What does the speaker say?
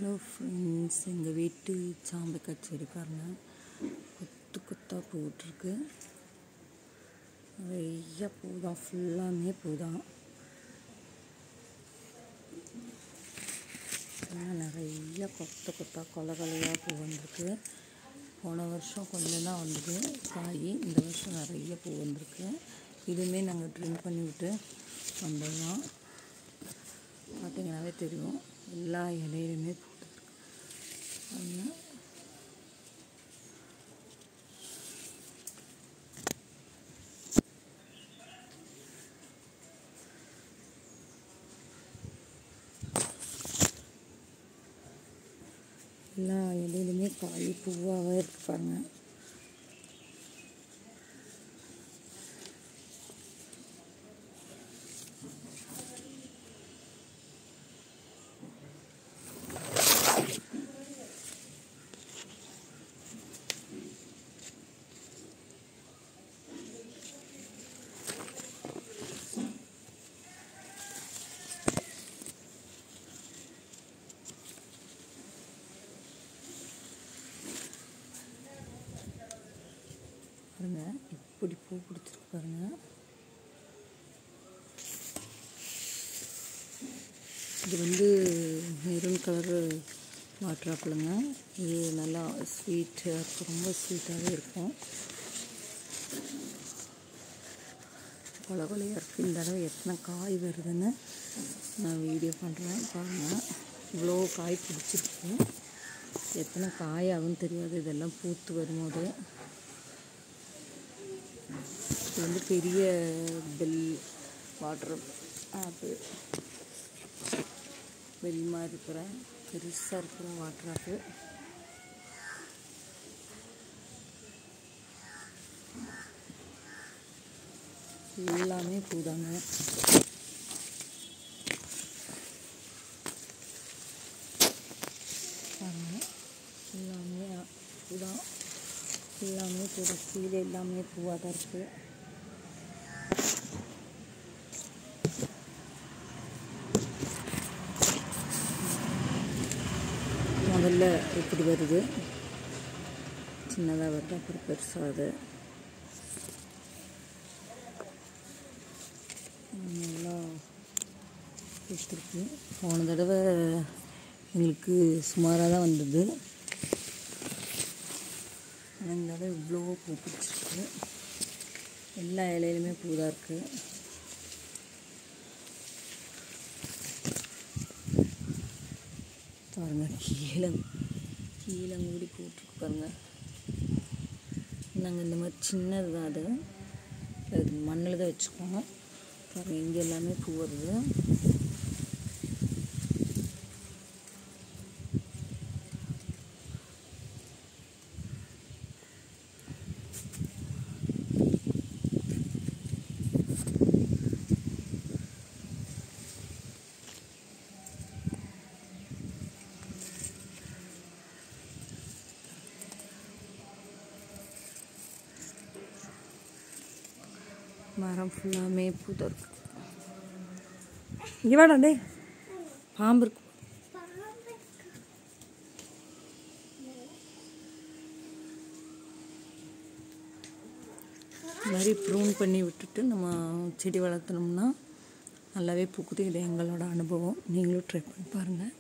Hello friends, எங்கள் வீட்டு சாம்பக்காய் செடி பாருங்கள், கொத்து கொத்தாக பூவிட்ருக்கு. நிறைய பூ தான், ஃபுல்லாமே பூ தான். நிறைய கொத்த கொத்தாக கொலையாக பூ வந்திருக்கு. போன வருஷம் கொஞ்சம் தான் வந்தது காய், இந்த வருஷம் நிறைய பூ வந்திருக்கு. இதுவுமே நாங்கள் ட்ரிம் பண்ணிவிட்டு வந்தது தான். பார்த்தீங்கன்னாவே தெரியும், எல்லா இலையிலுமே பூ. எல்லா இலையிலுமே காய் பூவாக இருக்கு பாருங்க. பாருங்க, இப்படி பூ பிடிச்சிருக்கு பாருங்க. இது மெரூன் கலரு வாட்டர் ஆப்பிளுங்க. இது நல்லா ஸ்வீட்டாக இருக்கும், ரொம்ப ஸ்வீட்டாகவே இருக்கும். கொலையாக இருக்குது. இந்த தடவை எத்தனை காய் வருதுன்னு நான் வீடியோ பண்ணுறேன் பாருங்கள். இவ்வளோ காய் பிடிச்சிருக்கு. எத்தனை காய் ஆகும்னு தெரியாது, இதெல்லாம் பூத்து வரும்போது. இது பெரிய பெல் வாட்டர் ஆப்பிள், பெல் மாதிரி இருக்கிற பெருசாக இருக்கிற வாட்டர் ஆப்பிள். எல்லாமே பூதாங்க. பாருங்க, எல்லாமே பூதான், எல்லாமே பூ. கீழே எல்லாமே பூவாக தான் இருக்குது. முதல்ல இப்படி வருது, சின்னதாக வருது, அப்புறம் பெருசாகுது. நல்லா பூத்திருக்கு. போன தடவை எங்களுக்கு சுமாராக தான் வந்தது, ஆனால் இந்த தடவை இவ்வளோ பூ பிடிச்சிருக்கு. எல்லா இலையிலுமே பூ தான் இருக்குது. பாருங்கள், கீழே மூடி போட்டுருக்கு பாருங்கள். நாங்கள் இந்த மாதிரி சின்னது தான், அது மண்ணில் தான் வச்சுக்கோங்க. பாருங்கள், இங்கே எல்லாமே பூ வருது. மரம் ஃபுல்லாமே பூ தான் இருக்கு. இங்கே வாடா, டே பாம்பு இருக்கு. இந்த மாதிரி ப்ரூன் பண்ணி விட்டுட்டு நம்ம செடி வளர்த்தணும்னா நல்லாவே பூக்குது. இது எங்களோட அனுபவம். நீங்களும் ட்ரை பண்ணி பாருங்கள்.